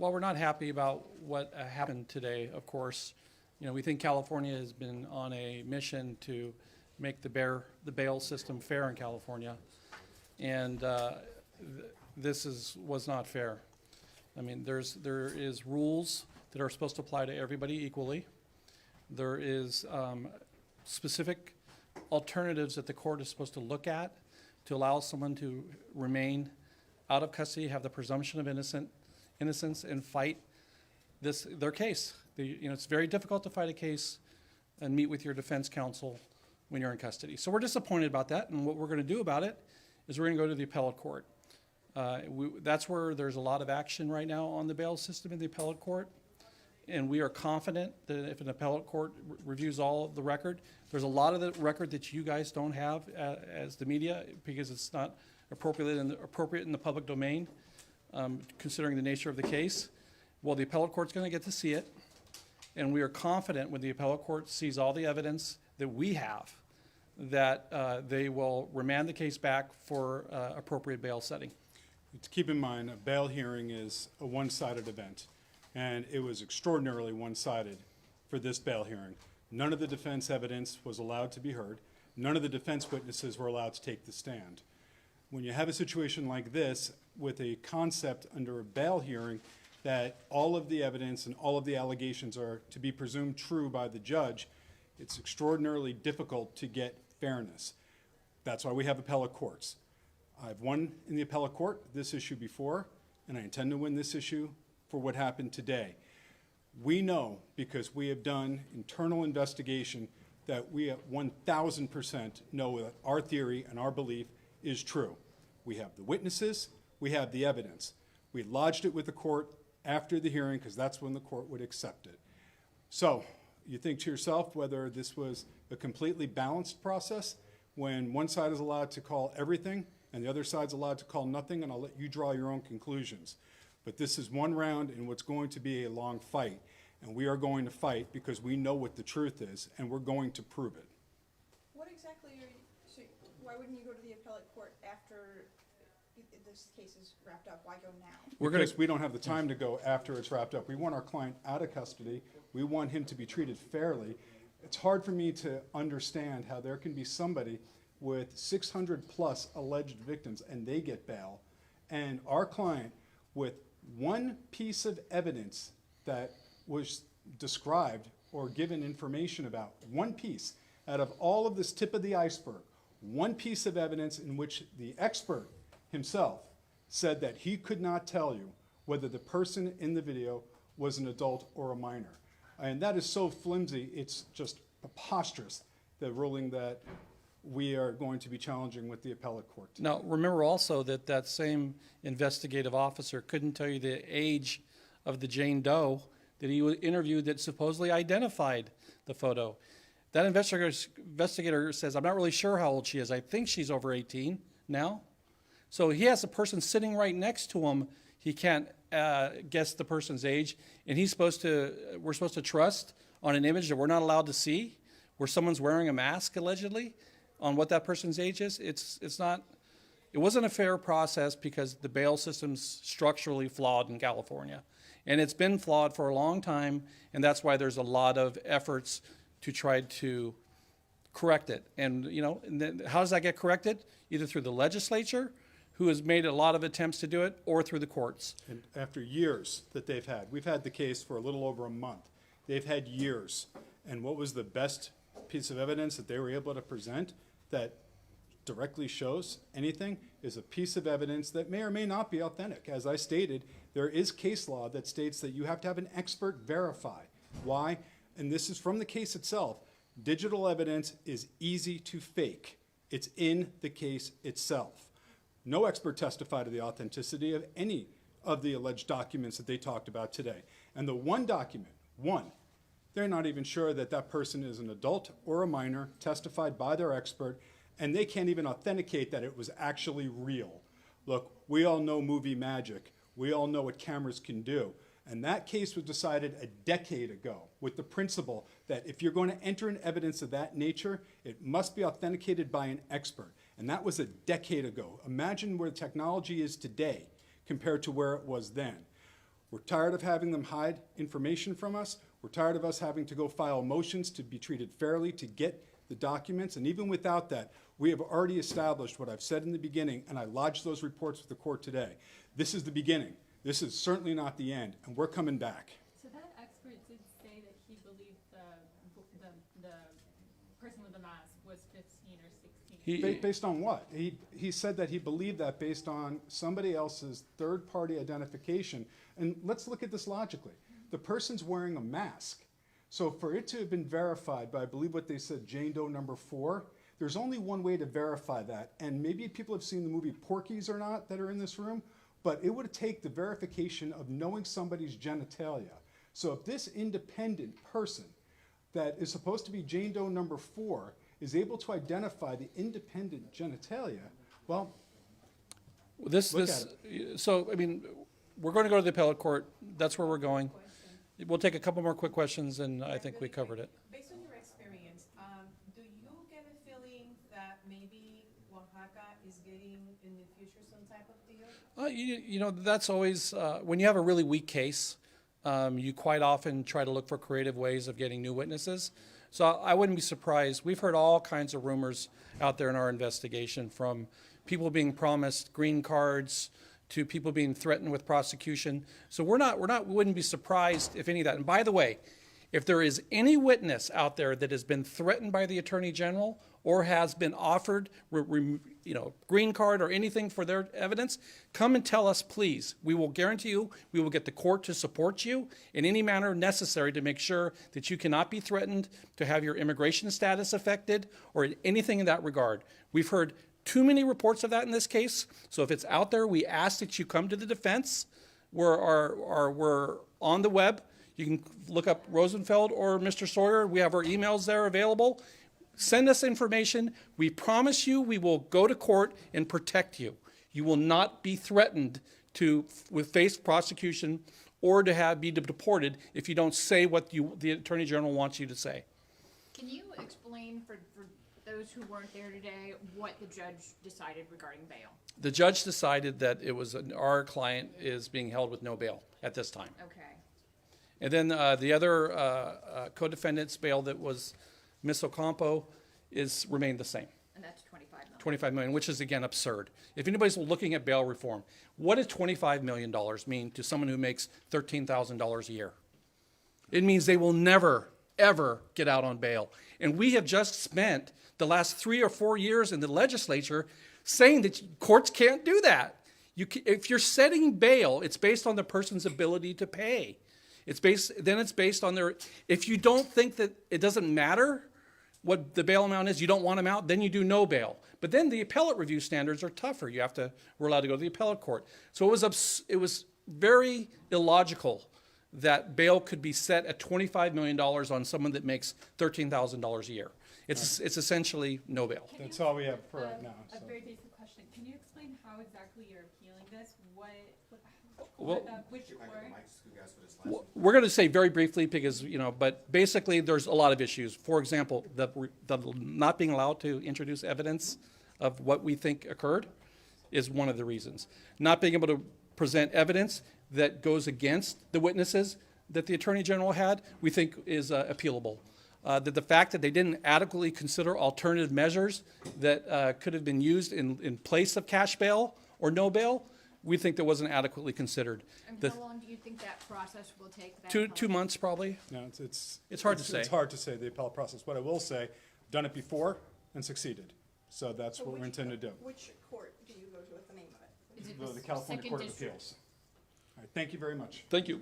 While we're not happy about what happened today, of course, we think California has been on a mission to make the bail system fair in California, and this was not fair. I mean, there is rules that are supposed to apply to everybody equally. There is specific alternatives that the court is supposed to look at to allow someone to remain out of custody, have the presumption of innocence, and fight their case. It's very difficult to fight a case and meet with your defense counsel when you're in custody. So we're disappointed about that, and what we're going to do about it is we're going to go to the appellate court. That's where there's a lot of action right now on the bail system in the appellate court, and we are confident that if an appellate court reviews all of the record, there's a lot of the record that you guys don't have as the media because it's not appropriate in the public domain, considering the nature of the case. Well, the appellate court's going to get to see it, and we are confident when the appellate court sees all the evidence that we have that they will remand the case back for appropriate bail setting. To keep in mind, a bail hearing is a one-sided event, and it was extraordinarily one-sided for this bail hearing. None of the defense evidence was allowed to be heard. None of the defense witnesses were allowed to take the stand. When you have a situation like this with a concept under a bail hearing that all of the evidence and all of the allegations are to be presumed true by the judge, it's extraordinarily difficult to get fairness. That's why we have appellate courts. I've won in the appellate court this issue before, and I intend to win this issue for what happened today. We know, because we have done internal investigation, that we at 1,000% know that our theory and our belief is true. We have the witnesses, we have the evidence. We lodged it with the court after the hearing because that's when the court would accept it. So you think to yourself whether this was a completely balanced process when one side is allowed to call everything and the other side's allowed to call nothing, and I'll let you draw your own conclusions. But this is one round in what's going to be a long fight, and we are going to fight because we know what the truth is, and we're going to prove it. What exactly so why wouldn't you go to the appellate court after this case is wrapped up? Why go now? Because we don't have the time to go after it's wrapped up. We want our client out of custody. We want him to be treated fairly. It's hard for me to understand how there can be somebody with 600 plus alleged victims and they get bail, and our client with one piece of evidence that was described or given information about, one piece out of all of this tip of the iceberg, one piece of evidence in which the expert himself said that he could not tell you whether the person in the video was an adult or a minor. And that is so flimsy, it's just preposterous, the ruling that we are going to be challenging with the appellate court. Now, remember also that that same investigative officer couldn't tell you the age of the Jane Doe that he interviewed that supposedly identified the photo. That investigator says, I'm not really sure how old she is. I think she's over 18 now. So he has a person sitting right next to him. He can't guess the person's age, and we're supposed to trust on an image that we're not allowed to see, where someone's wearing a mask allegedly, on what that person's age is. It wasn't a fair process because the bail system's structurally flawed in California. And it's been flawed for a long time, and that's why there's a lot of efforts to try to correct it. And and then how does that get corrected? Either through the legislature, who has made a lot of attempts to do it, or through the courts. And after years that they've had, we've had the case for a little over a month. They've had years. And what was the best piece of evidence that they were able to present that directly shows anything is a piece of evidence that may or may not be authentic. As I stated, there is case law that states that you have to have an expert verify. Why? And this is from the case itself. Digital evidence is easy to fake. It's in the case itself. No expert testified to the authenticity of any of the alleged documents that they talked about today. And the one document, they're not even sure that that person is an adult or a minor, testified by their expert, and they can't even authenticate that it was actually real. Look, we all know movie magic. We all know what cameras can do. And that case was decided a decade ago with the principle that if you're going to enter an evidence of that nature, it must be authenticated by an expert. And that was a decade ago. Imagine where the technology is today compared to where it was then. We're tired of having them hide information from us. We're tired of us having to go file motions to be treated fairly to get the documents. And even without that, we have already established what I've said in the beginning, and I lodged those reports with the court today. This is the beginning. This is certainly not the end, and we're coming back. So that expert did say that he believed the person with the mask was 15 or 16. Based on what? He said that he believed that based on somebody else's third-party identification. And let's look at this logically. The person's wearing a mask. So for it to have been verified by, I believe what they said, Jane Doe number 4, there's only one way to verify that. And maybe people have seen the movie Porky's or not that are in this room, but it would take the verification of knowing somebody's genitalia. So if this independent person that is supposed to be Jane Doe number 4 is able to identify the independent genitalia, well, So, I mean, we're going to go to the appellate court. That's where we're going. We'll take a couple more quick questions, and I think we covered it. Based on your experience, do you get a feeling that maybe Oaxaca is getting in the future some type of deal? You know, that's always, when you have a really weak case, you quite often try to look for creative ways of getting new witnesses. So I wouldn't be surprised. We've heard all kinds of rumors out there in our investigation, from people being promised green cards to people being threatened with prosecution. So we wouldn't be surprised if any of that. And by the way, if there is any witness out there that has been threatened by the Attorney General or has been offered, green card or anything for their evidence, come and tell us, please. We will guarantee you, we will get the court to support you in any manner necessary to make sure that you cannot be threatened, to have your immigration status affected, or anything in that regard. We've heard too many reports of that in this case. So if it's out there, we ask that you come to the defense. We're on the web. You can look up Rosenfeld or Mr. Sawyer. We have our emails there available. Send us information. We promise you we will go to court and protect you. You will not be threatened with face prosecution or to be deported if you don't say what the Attorney General wants you to say. Can you explain for those who weren't there today what the judge decided regarding bail? The judge decided that our client is being held with no bail at this time. Okay. And then the other co-defendant's bail that was Ms. Ocampo remained the same, And that's 25 million. 25 million, which is again absurd. If anybody's looking at bail reform, what does $25 million mean to someone who makes $13,000 a year? It means they will never, ever get out on bail. And we have just spent the last 3 or 4 years in the legislature saying that courts can't do that. If you're setting bail, it's based on the person's ability to pay. It's based on their, if you don't think that it doesn't matter what the bail amount is, you don't want them out, then you do no bail. But then the appellate review standards are tougher. We're allowed to go to the appellate court. So it was very illogical that bail could be set at $25 million on someone that makes $13,000 a year. It's essentially no bail. that's all we have for right now. A So. very basic question. Can you explain how exactly you're appealing this? Well, Which court? We're going to say very briefly because, but basically there's a lot of issues. For example, the not being allowed to introduce evidence of what we think occurred is one of the reasons. Not being able to present evidence that goes against the witnesses that the Attorney General had, we think is appealable. The fact that they didn't adequately consider alternative measures that could have been used in place of cash bail or no bail, we think that wasn't adequately considered. And how long do you think that process will take? Two months probably. No, it's hard to say. It's hard to say, the appellate process. What I will say, done it before and succeeded. So that's what we intend to do. Which court do you go to? What's the name of it? Is it The California second Court of district? Appeals. All right, thank you very much. Thank you.